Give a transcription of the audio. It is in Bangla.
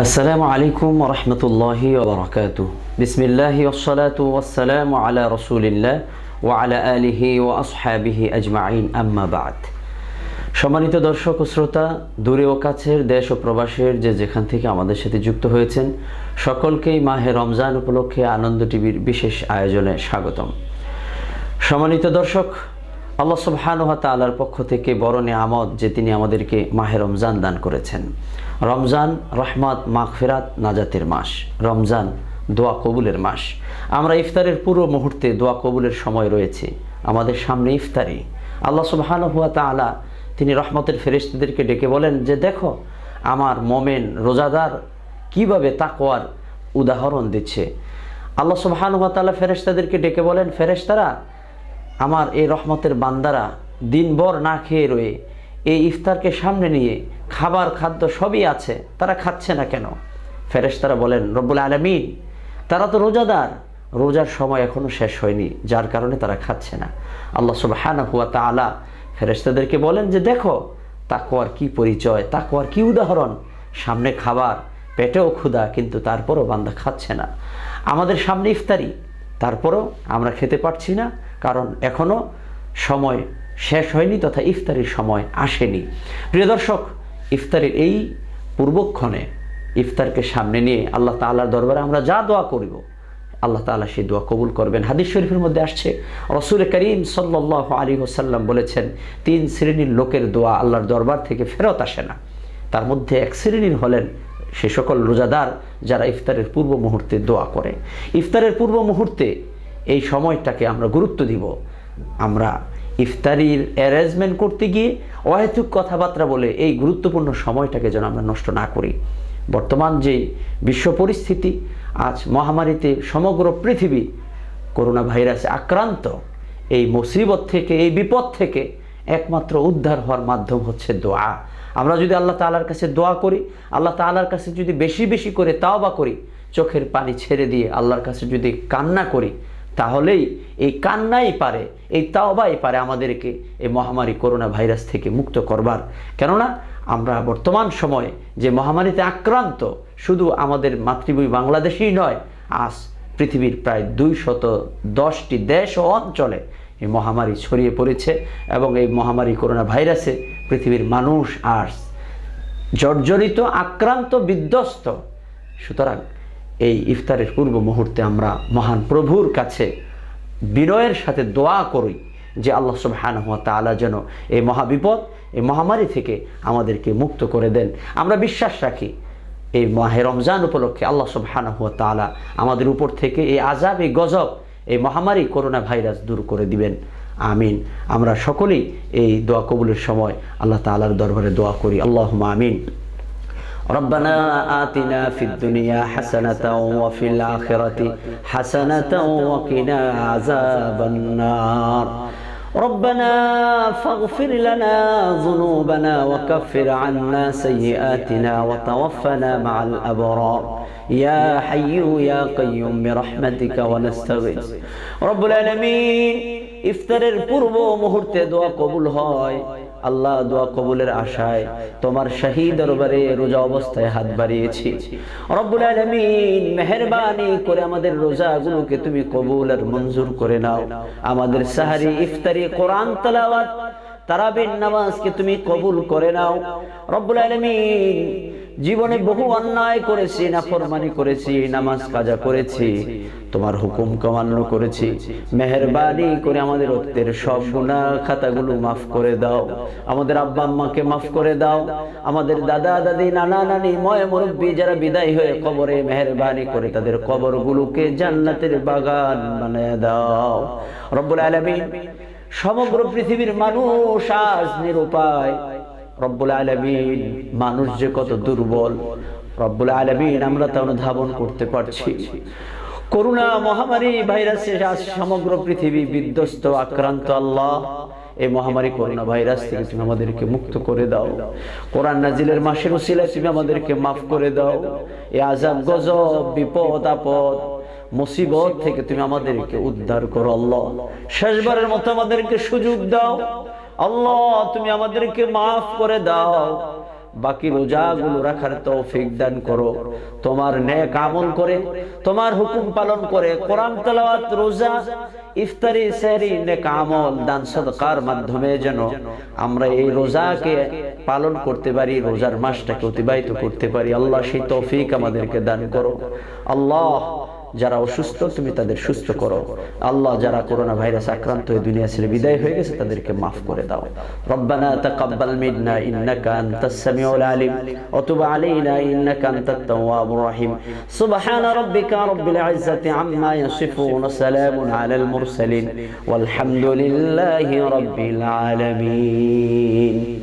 আসসালামু আলাইকুম ওয়া রাহমাতুল্লাহি ওয়া বারাকাতুহু। বিসমিল্লাহি ওয়াসসালাতু ওয়াসসালামু আলা রাসূলিল্লাহ ওয়া আলা আলিহি ওয়া আসহাবিহি আজমাইন, আম্মা বা'দ। সম্মানিত দর্শক ও শ্রোতা, দূরে ও কাছের, দেশ ও প্রবাসের যে যেখান থেকে আমাদের সাথে যুক্ত হয়েছেন, সকলকেই মাহে রমজান উপলক্ষে আনন্দ টিভির বিশেষ আয়োজনে স্বাগতম। সম্মানিত দর্শক, আল্লাহ সুবহানাহু ওয়া তাআলার পক্ষ থেকে বড় নিয়ামত যে তিনি আমাদেরকে মাহে রমজান দান করেছেন। রমজান রহমত, মাগফিরাত, নাজাতের মাস। রমজান দোয়া কবুলের মাস। আমরা ইফতারের পুরো মুহূর্তে দোয়া কবুলের সময় রয়েছে। আমাদের সামনে ইফতারি। আল্লাহ সুবহানাহু ওয়া তাআলা তিনি রহমতের ফেরেশতাদেরকে ডেকে বলেন যে, দেখো আমার মোমেন রোজাদার কিভাবে তাকওয়ার উদাহরণ দিচ্ছে। আল্লাহ সুবহানাহু ওয়া তাআলা ফেরেশতাদেরকে ডেকে বলেন, ফেরেশতারা, আমার এই রহমতের বান্দারা দিনভর না খেয়ে রয়ে এই ইফতারকে সামনে নিয়ে খাবার খাদ্য সবই আছে, তারা খাচ্ছে না কেন? ফেরেশতারা বলেন, রব্বুল আলামিন, তারা তো রোজাদার, রোজার সময় এখনো শেষ হয়নি, যার কারণে তারা খাচ্ছে না। আল্লাহ সুবহানাহু ওয়া তাআলা ফেরেশতাদেরকে বলেন যে, দেখো তাকওয়ার কি পরিচয়, তাকওয়ার কি উদাহরণ। সামনে খাবার, পেটেও ক্ষুধা, কিন্তু তারপরও বান্দা খাচ্ছে না। আমাদের সামনে ইফতারি, তারপরও আমরা খেতে পারছি না, কারণ এখনো সময় শেষ হয়নি তথা ইফতারির সময় আসেনি। প্রিয় দর্শক, ইফতারের এই পূর্বক্ষণে ইফতারকে সামনে নিয়ে আল্লাহ তাআলার দরবারে আমরা যা দোয়া করব, আল্লাহ তাআলা সেই দোয়া কবুল করবেন। হাদিস শরীফের মধ্যে আসছে, রাসূল করিম সাল্লাল্লাহু আলাইহি ওয়াসাল্লাম বলেছেন, 3 শ্রেণীর লোকের দোয়া আল্লাহর দরবার থেকে ফেরত আসে না। তার মধ্যে এক শ্রেণীর হলেন সে সকল রোজাদার যারা ইফতারের পূর্ব মুহূর্তে দোয়া করে। ইফতারের পূর্ব মুহূর্তে এই সময়টাকে আমরা গুরুত্ব দিব। আমরা ইফতারির অ্যারেঞ্জমেন্ট করতে গিয়ে অহেতুক কথাবার্তা বলে এই গুরুত্বপূর্ণ সময়টাকে যেন আমরা নষ্ট না করি। বর্তমান যে বিশ্ব পরিস্থিতি, আজ মহামারীতে সমগ্র পৃথিবী করোনা ভাইরাসে আক্রান্ত, এই মুসিবত থেকে, এই বিপদ থেকে একমাত্র উদ্ধার হওয়ার মাধ্যম হচ্ছে দোয়া। আমরা যদি আল্লাহ তাআলার কাছে দোয়া করি, আল্লাহ তাআলার কাছে যদি বেশি বেশি করে তাওবা করি, চোখের পানি ছেড়ে দিয়ে আল্লাহর কাছে যদি কান্না করি, তাহলেই এই কান্নাই পারে, এই তাওবাই পারে আমাদেরকে এই মহামারী করোনা ভাইরাস থেকে মুক্ত করবার। কেননা আমরা বর্তমান সময়ে যে মহামারীতে আক্রান্ত, শুধু আমাদের মাতৃভূমি বাংলাদেশেই নয়, আজ পৃথিবীর প্রায় 210টি দেশ ও অঞ্চলে এই মহামারী ছড়িয়ে পড়েছে এবং এই মহামারী করোনা ভাইরাসে পৃথিবীর মানুষ আজ জর্জরিত, আক্রান্ত, বিধ্বস্ত। সুতরাং এই ইফতারের পূর্ব মুহূর্তে আমরা মহান প্রভুর কাছে বিনয়ের সাথে দোয়া করি যে আল্লাহ সুবহানাহু ওয়া তাআলা যেন এই মহাবিপদ, এই মহামারী থেকে আমাদেরকে মুক্ত করে দেন। আমরা বিশ্বাস রাখি এই মাহে রমজান উপলক্ষে আল্লাহ সুবহানাহু ওয়া তাআলা আমাদের উপর থেকে এই আযাব, এই গজব, এই মহামারী করোনা ভাইরাস দূর করে দিবেন। আমিন। আমরা সকলেই এই দোয়া কবুলের সময় আল্লাহ তাআলার দরবারে দোয়া করি। আল্লাহুম্মা আমিন। ربنا آتنا في الدنيا حسنة وفي الآخرة حسنة وقنا عذاب النار. ربنا فاغفر لنا ذنوبنا وكفر عنا سيئاتنا وتوفنا مع الأبرار يا حي يا قيوم برحمتك ونستغيث. رب العالمين, ইফতারের পূর্ব মুহূর্তে দোয়া কবুল হয়। আল্লাহ, দোয়া কবুলের আশায় তোমার শাহী দরবারে রোজা অবস্থায় হাত বাড়িয়েছি। রব্বুল আলামিন, মেহেরবানি করে আমাদের রোজাগুলোকে তুমি কবুল আর মঞ্জুর করে নাও। আমাদের সাহারি, ইফতারি, কোরআন তেলাওয়াত, তারাবির নামাজকে তুমি কবুল করে নাও। রব্বুল আলামিন, জীবনে বহু অন্যায় করেছি, নাফরমানি করেছি, নামাজ কাজা করেছি, তোমার হুকুম অমান্য করেছি। মেহেরবানি করে আমাদের অতীতের সব গুনাহ খাতাগুলো মাফ করে দাও। আমাদের আব্বা আম্মাকে মাফ করে দাও। আমাদের দাদা দাদি, নানা নানি, ময় মুরব্বী যারা বিদায় হয়ে কবরে, মেহেরবানি করে তাদের কবরগুলোকে জান্নাতের বাগান বানিয়ে দাও। রব্বুল আলামিন, সমগ্র পৃথিবীর মানুষ আজ নিরুপায়। রব্বুল আলামিন, মানুষ যে কত দুর্বল, রব্বুল আলামিন আমরা তা অনুধাবন করতে পারছি। করোনা মহামারী ভাইরাসে আজ সমগ্র পৃথিবী বিধ্বস্ত, আক্রান্ত। আল্লাহ, এই মহামারী করোনা ভাইরাস থেকে তুমি আমাদেরকে মুক্ত করে দাও। কোরআন নাজিলের মাসের উসিলায় তুমি আমাদেরকে মাফ করে দাও। এই আযাব, গজব, বিপদ আপদ, মুসিবত থেকে তুমি আমাদেরকে উদ্ধার করো। আল্লাহ, শেষবারের মতো আমাদেরকে সুযোগ দাও। আল্লাহ, তুমি আমাদেরকে মাফ করে দাও। বাকি রোজাগুলো রাখার তৌফিক দান করো। তোমার নেক আমল করে, তোমার হুকুম পালন করে, কোরআন তেলাওয়াত, রোজা, ইফতারি, সেহরি, নেক আমল, দান সাদকার মাধ্যমে যেন আমরা এই রোজাকে পালন করতে পারি, রোজার মাসটাকে অতিবাহিত করতে পারি। আল্লাহ সেই তৌফিক আমাদেরকে দান করো। আল্লাহ যারা অসুস্থ তুমি তাদের সুস্থ করো। আল্লাহ যারা করোনা ভাইরাস আক্রান্ত হয়ে দুনিয়া ছেড়ে বিদায় হয়ে গেছে তাদেরকে মাফ করে দাও। রব্বানা তাকাব্বাল মিন্না ইন্নাকা আনতাস সামিউল আলিম ওয়া তুব আলাইনা ইন্নাকা আনতাত তাওয়াবুর রহিম। সুবহানা রাব্বিকা রাব্বিল ইজ্জাতি আম্মা ইয়াসিফুন, সালামুন আলাল মুরসালিন, ওয়াল হামদুলিল্লাহি রাব্বিল আলামিন।